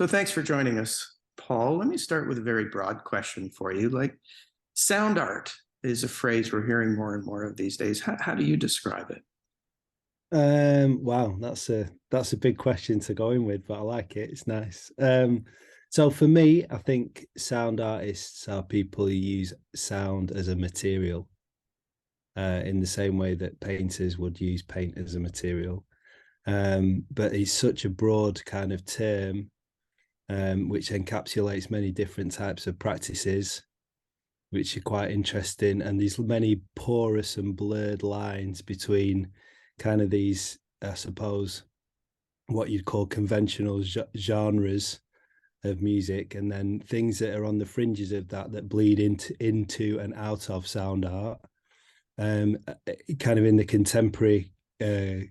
So thanks for joining us, Paul. Let me start with a very broad question for you. Like sound art is a phrase we're hearing more and more of these days. How do you describe it? Wow, that's a big question to go in with, but I like it. It's nice. So for me, I think sound artists are people who use sound as a material, in the same way that painters would use paint as a material. But it's such a broad kind of term, which encapsulates many different types of practices, which are quite interesting. And there's many porous and blurred lines between kind of these, I suppose, what you'd call conventional genres of music, and then things that are on the fringes of that that bleed into and out of sound art. Um, Kind of in the contemporary uh,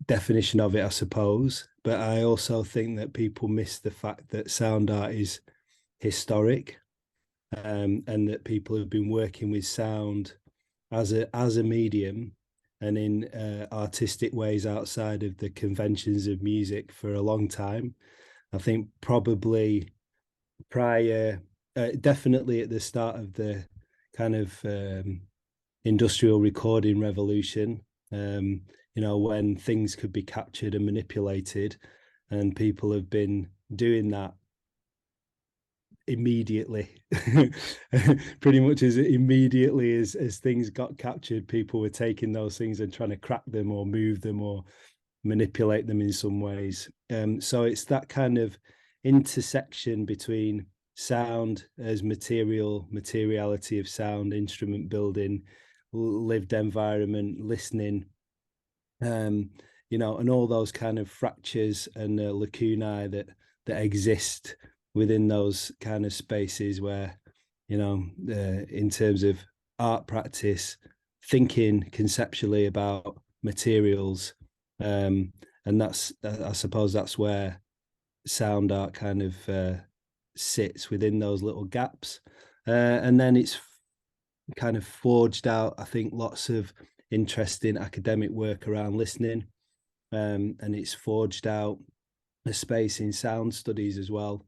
definition of it, I suppose. But I also think that people miss the fact that sound art is historic, and that people have been working with sound as a medium and in artistic ways outside of the conventions of music for a long time. I think probably prior, definitely at the start of the kind of industrial recording revolution, when things could be captured and manipulated, and people have been doing that immediately. Pretty much as immediately as things got captured, people were taking those things and trying to crack them or move them or manipulate them in some ways. So it's that kind of intersection between sound as materiality of sound, instrument building, lived environment, listening, and all those kind of fractures and lacunae that exist within those kind of spaces where, in terms of art practice, thinking conceptually about materials, and that's, I suppose, that's where sound art kind of sits within those little gaps, and then it's kind of forged out, I think, lots of interesting academic work around listening, and it's forged out a space in sound studies as well,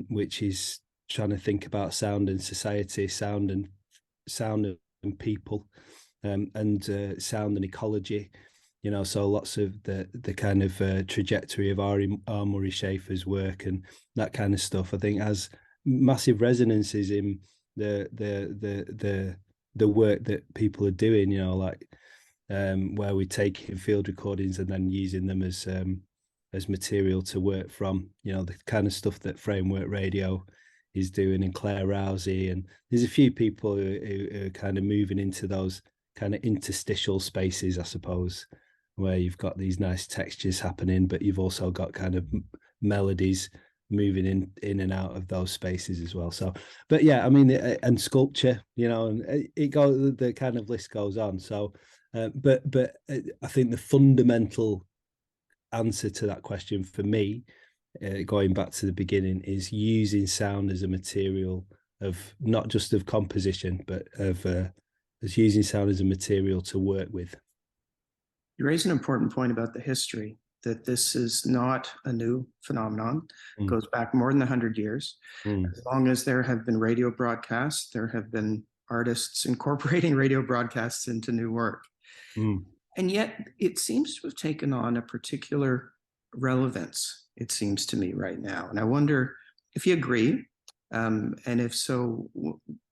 which is trying to think about sound and society, sound and people, and sound and ecology. So lots of the kind of trajectory of our Murray Schafer's work and that kind of stuff, I think, has massive resonances in the work that people are doing. Where we take field recordings and then using them as material to work from. The kind of stuff that Framework Radio is doing, and Claire Rousey, and there's a few people who are kind of moving into those kind of interstitial spaces, I suppose, where you've got these nice textures happening, but you've also got kind of melodies moving in and out of those spaces as well. So, but yeah, I mean, and sculpture, and it goes, the kind of list goes on. So, but I think the fundamental answer to that question for me, going back to the beginning, is using sound as a material of not just of composition, but of as using sound as a material to work with. You raise an important point about the history, that this is not a new phenomenon. It goes back more than 100 years. As long as there have been radio broadcasts, there have been artists incorporating radio broadcasts into new work. And yet it seems to have taken on a particular relevance, it seems to me, right now. And I wonder if you agree, and if so,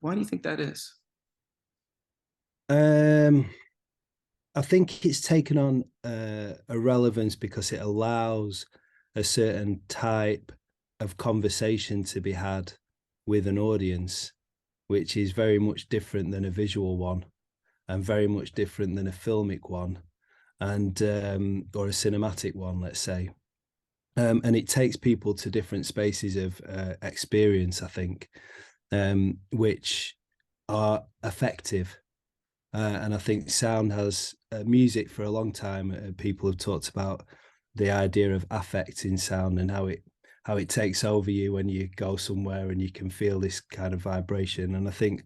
why do you think that is? I think it's taken on a relevance because it allows a certain type of conversation to be had with an audience, which is very much different than a visual one, and very much different than a filmic one, and or a cinematic one, let's say. And it takes people to different spaces of experience, I think, which are effective. And I think sound has music for a long time. People have talked about the idea of affect in sound and how it takes over you when you go somewhere and you can feel this kind of vibration. And I think,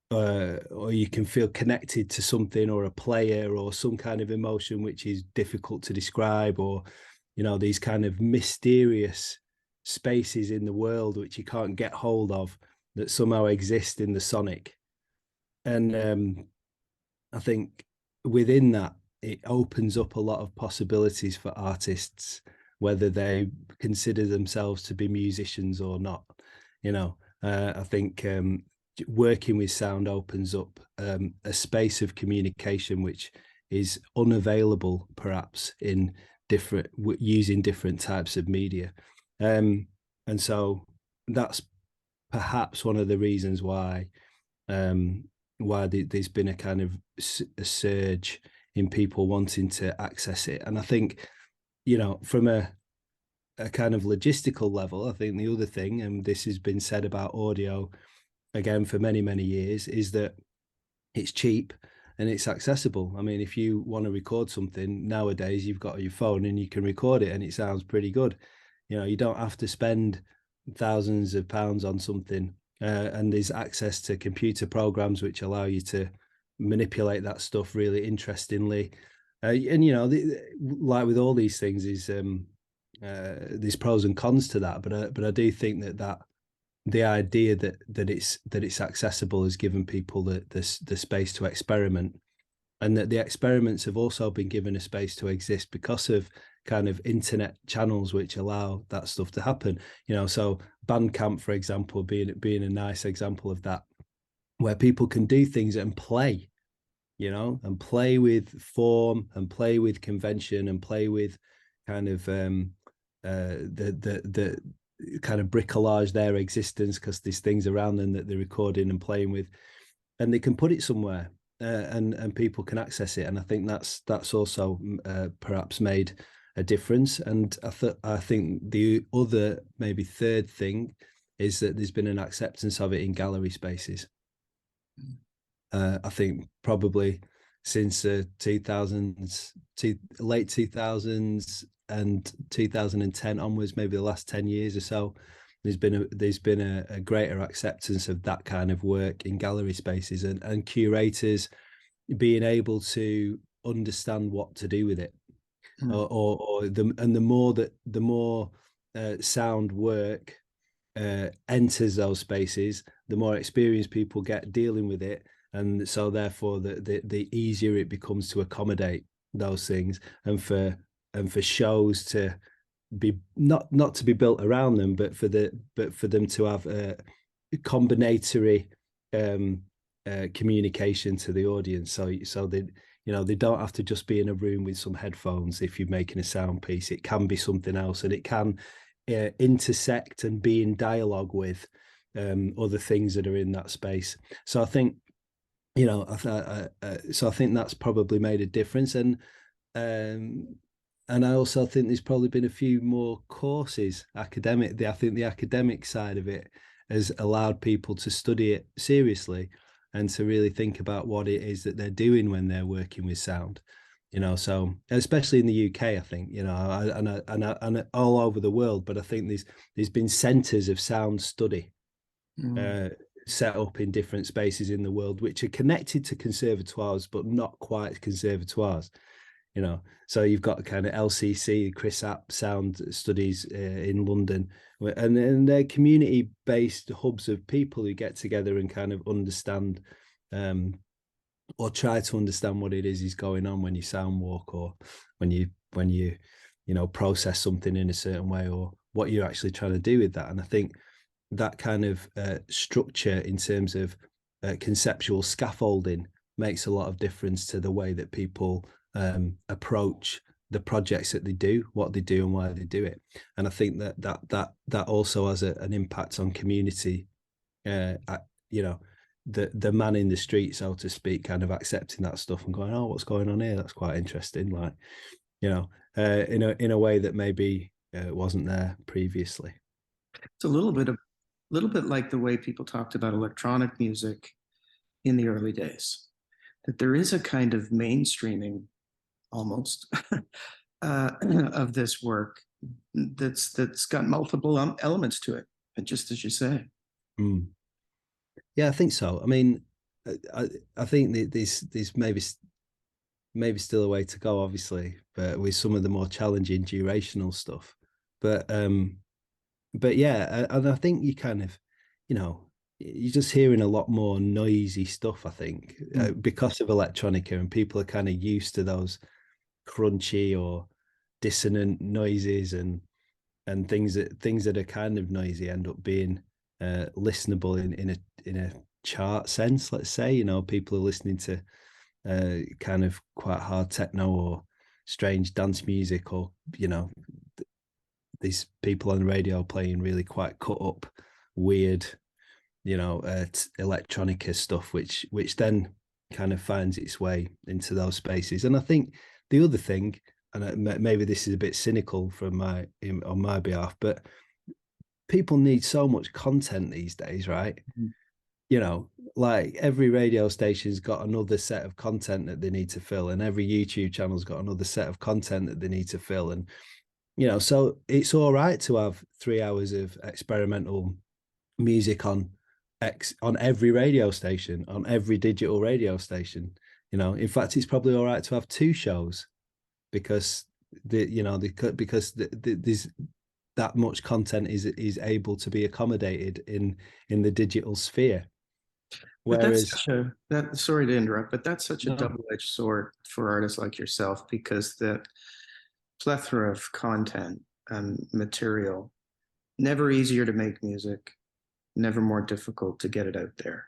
or you can feel connected to something or a player or some kind of emotion which is difficult to describe, or you know, these kind of mysterious spaces in the world which you can't get hold of that somehow exist in the sonic. And I think within that, it opens up a lot of possibilities for artists, whether they consider themselves to be musicians or not. You know, I think working with sound opens up a space of communication which is unavailable, perhaps, in different using different types of media, and so that's perhaps one of the reasons why there's been a kind of a surge in people wanting to access it. And I think, you know, from a kind of logistical level, I think the other thing, and this has been said about audio again for many, many years, is that it's cheap and it's accessible. I mean, if you want to record something nowadays, you've got your phone and you can record it and it sounds pretty good. You know, you don't have to spend thousands of pounds on something. And there's access to computer programs which allow you to manipulate that stuff really interestingly. And, you know, like with all these things, is there's pros and cons to that. But I do think that the idea that it's accessible has given people the space to experiment, and that the experiments have also been given a space to exist because of kind of internet channels which allow that stuff to happen. You know, so Bandcamp, for example, being a nice example of that, where people can do things and play, you know, and play with form and play with convention and play with kind of the kind of bricolage their existence, because there's things around them that they're recording and playing with, and they can put it somewhere, and people can access it. And I think that's also perhaps made a difference. And I think the other, maybe third thing, is that there's been an acceptance of it in gallery spaces. I think probably since 2000s, late 2000s and 2010 onwards, maybe the last 10 years or so, there's been a greater acceptance of that kind of work in gallery spaces, and curators being able to understand what to do with it. The more sound work enters those spaces, the more experience people get dealing with it, and so therefore the easier it becomes to accommodate those things, and for shows to be not to be built around them, but for them to have a combinatory communication to the audience. So they, you know, they don't have to just be in a room with some headphones. If you're making a sound piece, it can be something else, and it can intersect and be in dialogue with other things that are in that space. So I think, you know, so I think that's probably made a difference. And I also think there's probably been a few more courses, I think the academic side of it has allowed people to study it seriously and to really think about what it is that they're doing when they're working with sound. You know, so especially in the UK, I think, you know, and all over the world, but I think there's been centres of sound study set up in different spaces in the world, which are connected to conservatoires, but not quite conservatoires. You know, so you've got kind of LCC, Chris App Sound Studies in London, and they're community-based hubs of people who get together and kind of understand or try to understand what it is going on when you sound walk, or when you you know, process something in a certain way, or what you're actually trying to do with that. And I think that kind of structure in terms of conceptual scaffolding makes a lot of difference to the way that people approach the projects that they do, what they do, and why they do it. And I think that also has an impact on community. You know, the man in the street, so to speak, kind of accepting that stuff and going, oh, what's going on here? That's quite interesting. Like, you know, in a way that maybe wasn't there previously. It's a little bit like the way people talked about electronic music in the early days, that there is a kind of mainstreaming almost of this work that's got multiple elements to it, just as you say. Mm. Yeah, I think so. I mean, I think there's maybe maybe still a way to go, obviously, but with some of the more challenging durational stuff. But yeah, and I think you kind of, you know, you're just hearing a lot more noisy stuff, I think, Mm. because of electronica, and people are kind of used to those crunchy or dissonant noises, and things that are kind of noisy end up being listenable in a chart sense. Let's say, you know, people are listening to kind of quite hard techno or strange dance music, or, you know, these people on the radio playing really quite cut up, weird, you know, electronica stuff, which then kind of finds its way into those spaces. And I think the other thing, and maybe this is a bit cynical from on my behalf, but people need so much content these days, right? Mm. You know, like every radio station's got another set of content that they need to fill, and every YouTube channel's got another set of content that they need to fill. And, you know, so it's all right to have 3 hours of experimental music on every radio station, on every digital radio station. You know, in fact, it's probably all right to have two shows, because there's that much content is able to be accommodated in the digital sphere. But that's Whereas, such a that sorry to interrupt, but that's such a no, double-edged sword for artists like yourself, because the plethora of content and material, never easier to make music, never more difficult to get it out there.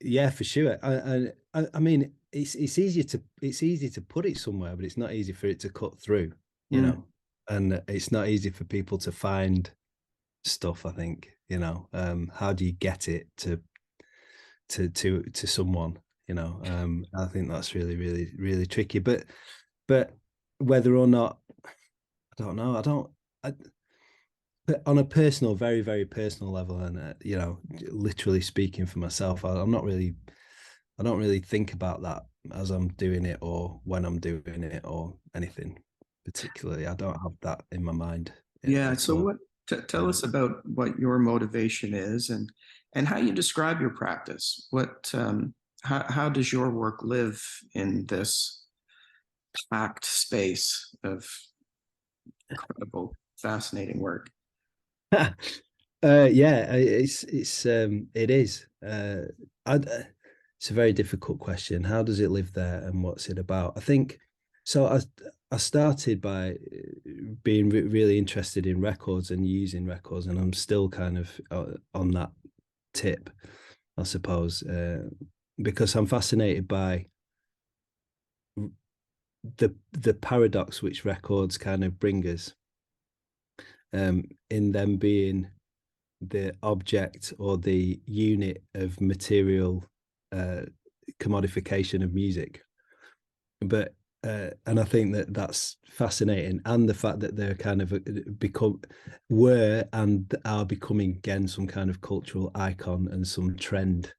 yeah, for sure. I mean, it's easy to put it somewhere, but it's not easy for it to cut through, you Mm. know. And it's not easy for people to find stuff, I think, you know. How do you get it to someone, you know? I think that's really, really, really tricky. But whether or not, I don't know. But on a personal, very, very personal level, and you know, literally speaking for myself, I don't really think about that as I'm doing it, or when I'm doing it, or anything particularly. I don't have that in my mind Yeah. at So all. what? Tell Yeah. us about what your motivation is, and how you describe your practice. How does your work live in this packed space of incredible, fascinating work? Yeah, it is. It's a very difficult question. How does it live there, and what's it about? I think so. I started by being really interested in records and using records, and I'm still kind of on that tip, I suppose, because I'm fascinated by the paradox which records kind of bring us, in them being the object or the unit of material uh, commodification of music. But and I think that that's fascinating, and the fact that they're kind of were and are becoming again some kind of cultural icon and some trend.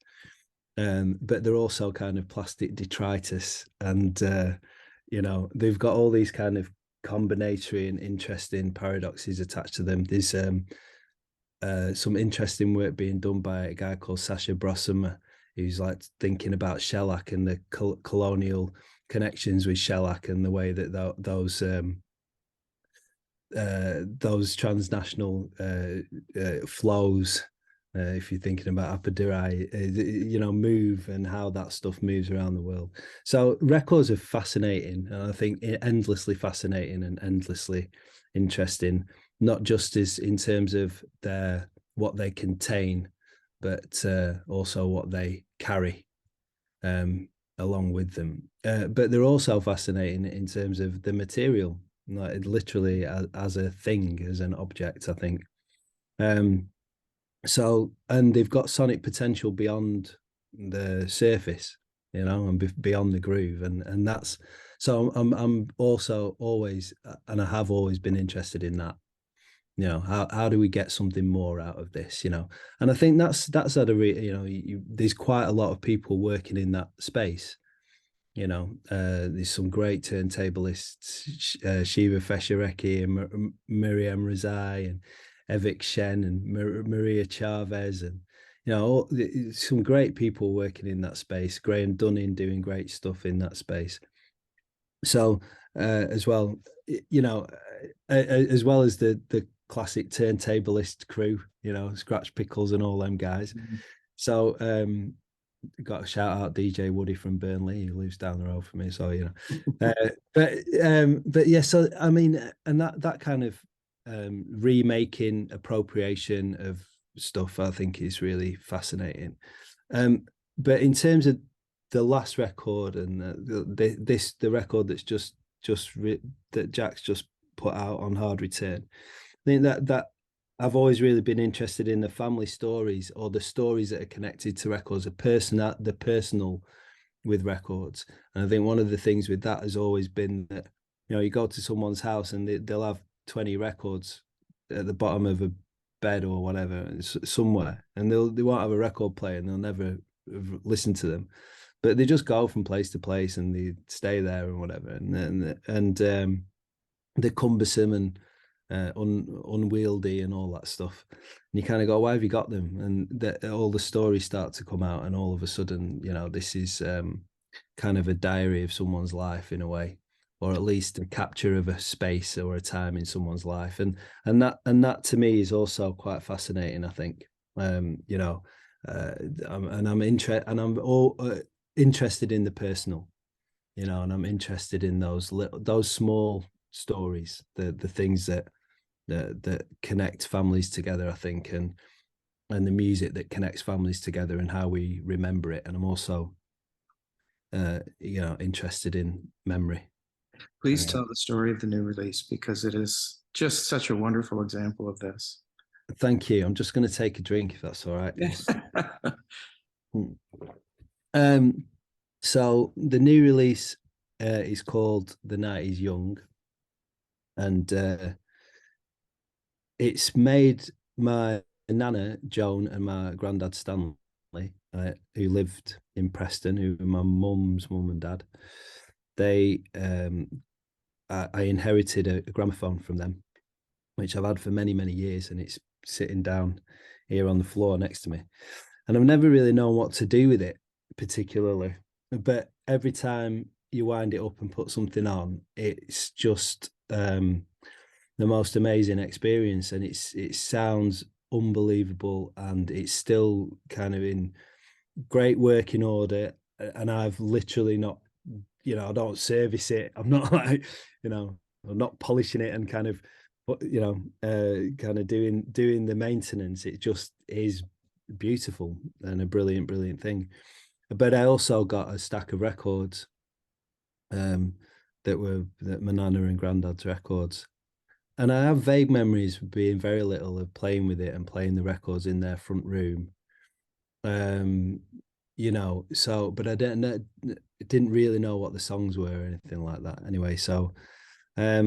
But they're also kind of plastic detritus, and you know, they've got all these kind of combinatory and interesting paradoxes attached to them. There's some interesting work being done by a guy called Sasha Brossamer, who's like thinking about shellac and the colonial connections with shellac, and the way that those transnational flows, if you're thinking about apodiri, you know, move, and how that stuff moves around the world. So records are fascinating, and I think endlessly fascinating and endlessly interesting, not just as in terms of what they contain, but also what they carry along with them. But they're also fascinating in terms of the material, like literally as a thing, as an object, I think. Um, so, and they've got sonic potential beyond the surface, you know, and beyond the groove, and that's so. I'm also always, and I have always been interested in that. You know, how do we get something more out of this? You know, and I think that's at a you know, there's quite a lot of people working in that space. You know, there's some great turntablists, Shiva Feshareki and Miriam Rezai and Evik Shen and Maria Chavez, and you know, some great people working in that space. Graham Dunning doing great stuff in that space. So as well, you know, as well as the classic turntablist crew, you know, Scratch Pickles and all them guys. So got a shout out DJ Woody from Burnley, who lives down the road from me. So you know, but yeah. So I mean, and that kind of remaking, appropriation of stuff, I think is really fascinating. But in terms of the last record and the record that's that Jack's just put out on Hard Return, I think that I've always really been interested in the family stories, or the stories that are connected to records, the personal with records. And I think one of the things with that has always been that, you know, you go to someone's house and they'll have 20 records at the bottom of a bed or whatever somewhere, and they won't have a record player and they'll never listen to them, but they just go from place to place and they stay there and whatever, and they're cumbersome and unwieldy and all that stuff. And you kind of go, why have you got them? And all the stories start to come out, and all of a sudden, you know, this is kind of a diary of someone's life in a way, or at least a capture of a space or a time in someone's life. And that to me is also quite fascinating, I think. You know, I'm interested in the personal, you know, and I'm interested in those small stories, the things that connect families together, I think, and the music that connects families together and how we remember it. And I'm also you know, interested in memory. Please tell the story of the new release, because it is just such a wonderful example of this. Thank you. I'm just going to take a drink if that's all right. Yes. So the new release is called The Night Is Young, and it's made my nana Joan and my granddad Stanley, who lived in Preston, who were my mum's mum and dad. They I inherited a gramophone from them, which I've had for many, many years, and it's sitting down here on the floor next to me. And I've never really known what to do with it particularly. But every time you wind it up and put something on, it's just the most amazing experience, and it sounds unbelievable, and it's still kind of in great working order. And I've literally not, you know, I don't service it. I'm not like, you know, I'm not polishing it and kind of, you know, kind of doing the maintenance. It just is beautiful and a brilliant thing. But I also got a stack of records that my nana and granddad's records, and I have vague memories of being very little, of playing with it and playing the records in their front room. You know, so, but I didn't really know what the songs were or anything like that. Anyway, so I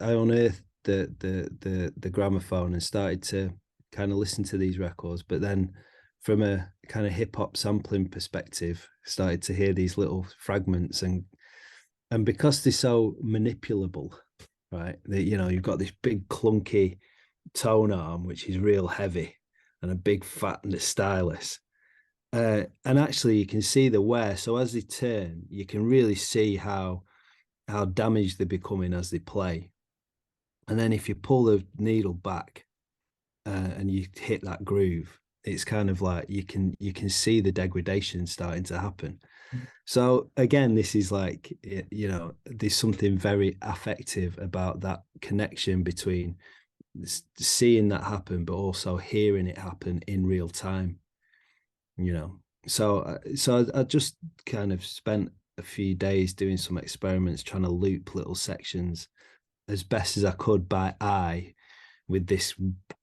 unearthed the gramophone and started to kind of listen to these records, but then from a kind of hip hop sampling perspective, started to hear these little fragments, and because they're so manipulable, right? You know, you've got this big clunky tone arm which is real heavy, and a big fat and a stylus. And actually, you can see the wear. So as they turn, you can really see how damaged they're becoming as they play. And then if you pull the needle back and you hit that groove, it's kind of like you can see the degradation starting to happen. So again, this is like, you know, there's something very affective about that connection between seeing that happen, but also hearing it happen in real time. You know, so I just kind of spent a few days doing some experiments, trying to loop little sections as best as I could by eye with this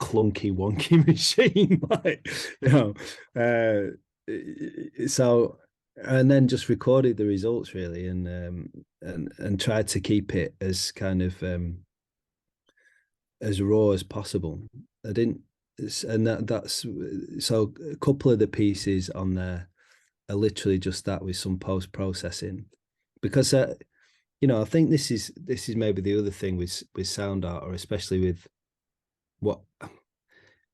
clunky wonky machine, like, you know. So, and then just recorded the results really, and tried to keep it as kind of as raw as possible. I didn't, and that's so a couple of the pieces on there are literally just that, with some post processing, because you know, I think this is maybe the other thing with sound art, or especially with what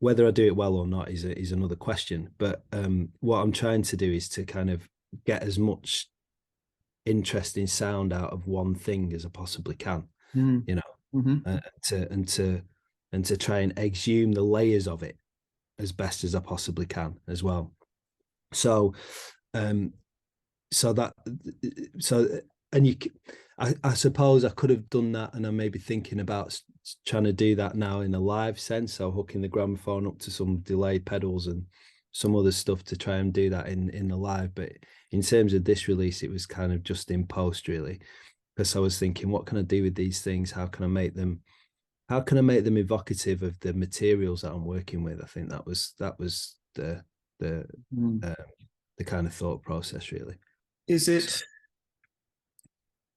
whether I do it well or not is another question. But what I'm trying to do is to kind of get as much interesting sound out of one thing as I possibly can, Mm. you know, Mhm. to try and exhume the layers of it as best as I possibly can as well. So, um, so that, so, and I suppose I could have done that, and I may be thinking about trying to do that now in a live sense. So hooking the gramophone up to some delay pedals and some other stuff to try and do that in the live. But in terms of this release, it was kind of just in post really, because I was thinking, what can I do with these things? How can I make them evocative of the materials that I'm working with? I think that was the Mm. uh, the kind of thought process really. Is So, it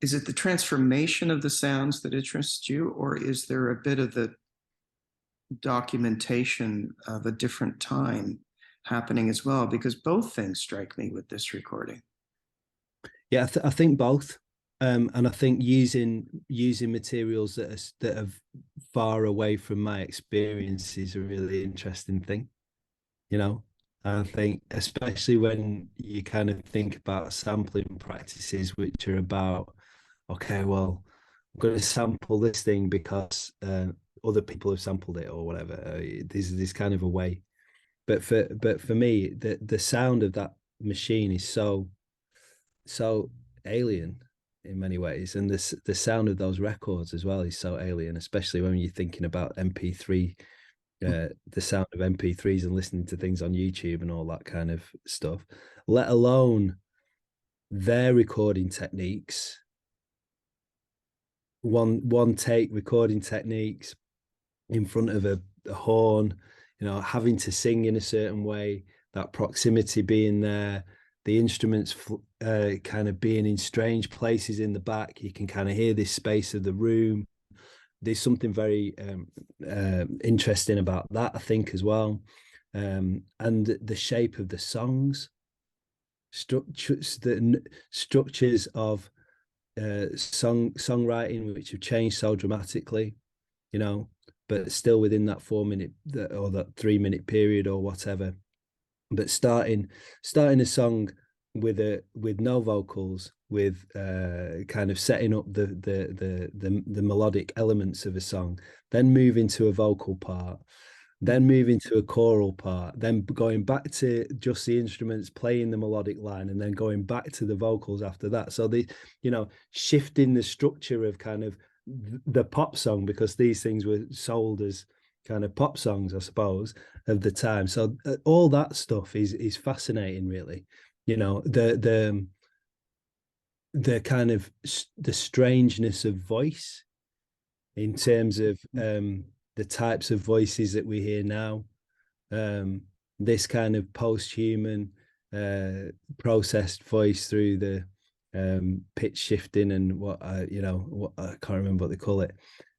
is it the transformation of the sounds that interests you, or is there a bit of the documentation of a different time happening as well? Because both things strike me with this recording. yeah, I think both, and I think using materials that are far away from my experience is a really interesting thing. You know, I think especially when you kind of think about sampling practices, which are about, okay, well, I'm going to sample this thing because other people have sampled it or whatever. There's this kind of a way, but for me, the sound of that machine is so alien in many ways, and the sound of those records as well is so alien, especially when you're thinking about MP3, the sound of MP3s and listening to things on YouTube and all that kind of stuff, let alone their recording techniques, one take recording techniques in front of a horn, having to sing in a certain way, that proximity being there, the instruments kind of being in strange places in the back. You can kind of hear this space of the room. There's something very interesting about that, I think, as well. And the shape of the songs, the structures of songwriting, which have changed so dramatically, but still within that 4 minute or that 3 minute period or whatever. But starting a song with no vocals, with kind of setting up the melodic elements of a song, then move into a vocal part, then move into a choral part, then going back to just the instruments playing the melodic line, and then going back to the vocals after that. So shifting the structure of kind of the pop song, because these things were sold as kind of pop songs, I suppose, of the time. So all that stuff is fascinating, really. The kind of the strangeness of voice in terms of the types of voices that we hear now. This kind of post-human processed voice through the pitch shifting and what I can't remember what they call it.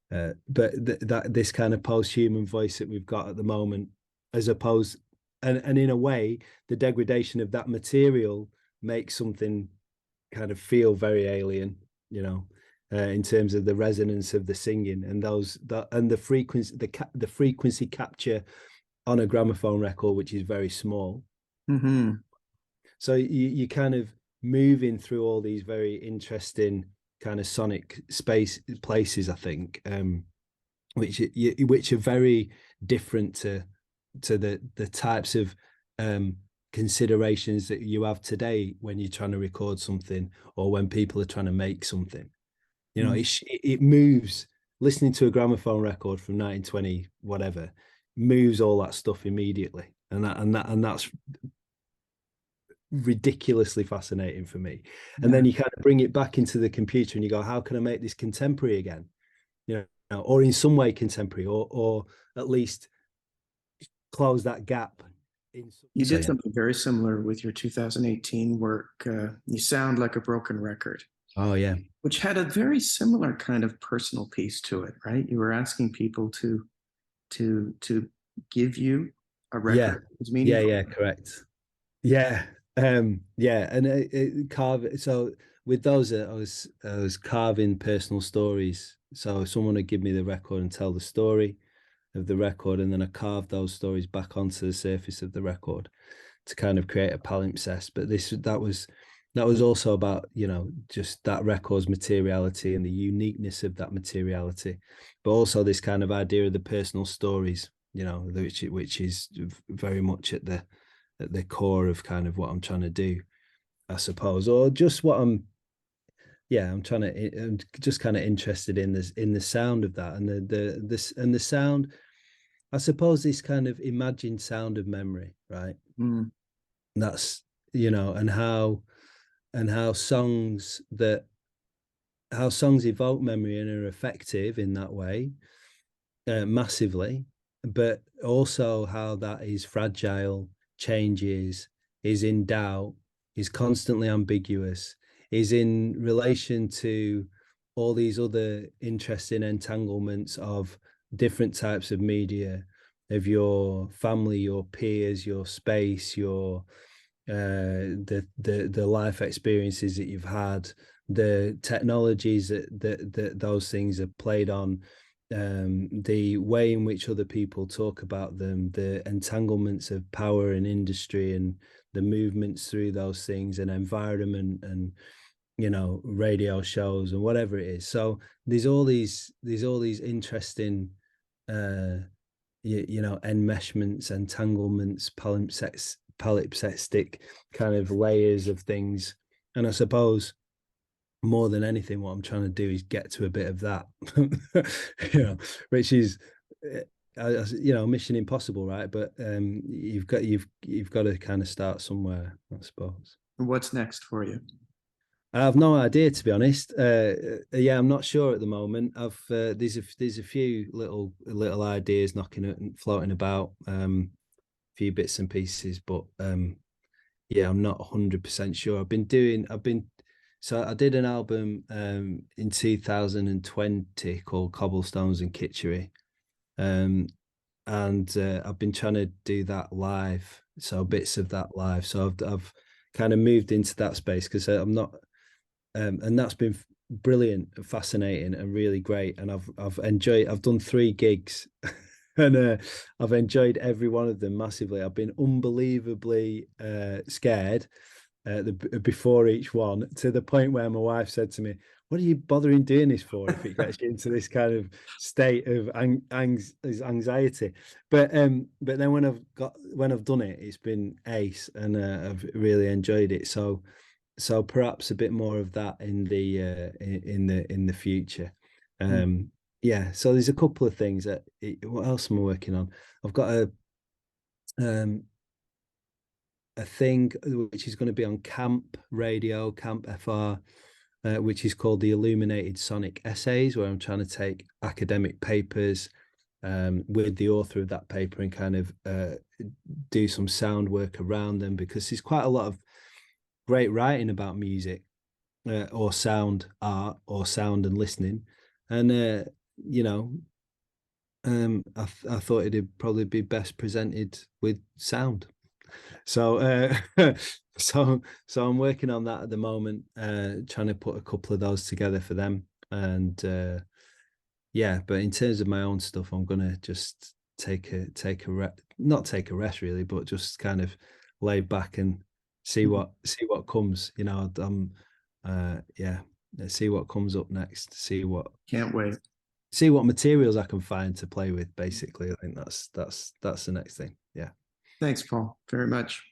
But that this kind of post-human voice that we've got at the moment, as opposed, and in a way, the degradation of that material makes something kind of feel very alien, in terms of the resonance of the singing and the frequency capture on a gramophone record, which is very small. Mm-hmm. So you kind of moving through all these very interesting kind of sonic places, I think, which are very different to the types of considerations that you have today when you're trying to record something or when people are trying to make something. It moves. Listening to a gramophone record from 1920 whatever moves all that stuff immediately, and that's ridiculously fascinating for me. And then you kind of bring it back into the computer and you go, how can I make this contemporary again? Or in some way contemporary, or at least close that gap. You did something very similar with your 2018 work. You Sound Like a Broken Record. Oh yeah, which had a very similar kind of personal piece to it, right? You were asking people to give you a record yeah, that was meaningful. yeah, correct. Yeah, yeah, and carve. So with those, I was carving personal stories. So someone would give me the record and tell the story. of the record, and then I carved those stories back onto the surface of the record to kind of create a palimpsest. But that was also about, you know, just that record's materiality and the uniqueness of that materiality, but also this kind of idea of the personal stories, you know, which is very much at the core of kind of what I'm trying to do, I suppose, or just what I'm I'm just kind of interested in the sound of that, and the sound, I suppose, this kind of imagined sound of memory, right? Mm. That's, you know, and how songs evoke memory and are effective in that way, massively, but also how that is fragile, changes, is in doubt, is constantly ambiguous, is in relation to all these other interesting entanglements of different types of media, of your family, your peers, your space, your the life experiences that you've had, the technologies that those things are played on, the way in which other people talk about them, the entanglements of power and industry, and the movements through those things, and environment, and, you know, radio shows and whatever it is. So there's all these interesting, you know, enmeshments, entanglements, palimpsestic kind of layers of things. And I suppose more than anything, what I'm trying to do is get to a bit of that, you know, which is, you know, mission impossible, right? But you've got to kind of start somewhere, I suppose. What's next for you? I have no idea, to be honest. Yeah, I'm not sure at the moment. There's a few little ideas floating about, few bits and pieces, but yeah, I'm not 100% sure. So I did an album in 2020 called Cobblestones and Kitchery, and I've been trying to do that live, so bits of that live. So I've kind of moved into that space because I'm not, and that's been brilliant, and fascinating, and really great. And I've done 3 gigs, and I've enjoyed every one of them massively. I've been unbelievably scared before each one, to the point where my wife said to me, "What are you bothering doing this for if it gets you into this kind of state of anxiety?" But then when I've done it, it's been ace, and I've really enjoyed it. So perhaps a bit more of that in the future. Yeah, so there's a couple of things that, what else am I working on? I've got a thing which is going to be on Camp Radio, Camp FR, which is called the Illuminated Sonic Essays, where I'm trying to take academic papers with the author of that paper and kind of do some sound work around them, because there's quite a lot of great writing about music, or sound art, or sound and listening. And you know, I thought it'd probably be best presented with sound. So so I'm working on that at the moment, trying to put a couple of those together for them. And yeah, but in terms of my own stuff, I'm gonna just not take a rest really, but just kind of lay back and see what comes. You know, yeah, let's see what comes up next. Can't wait. See what materials I can find to play with. Basically, I think that's the next thing. Yeah. Thanks, Paul, very much.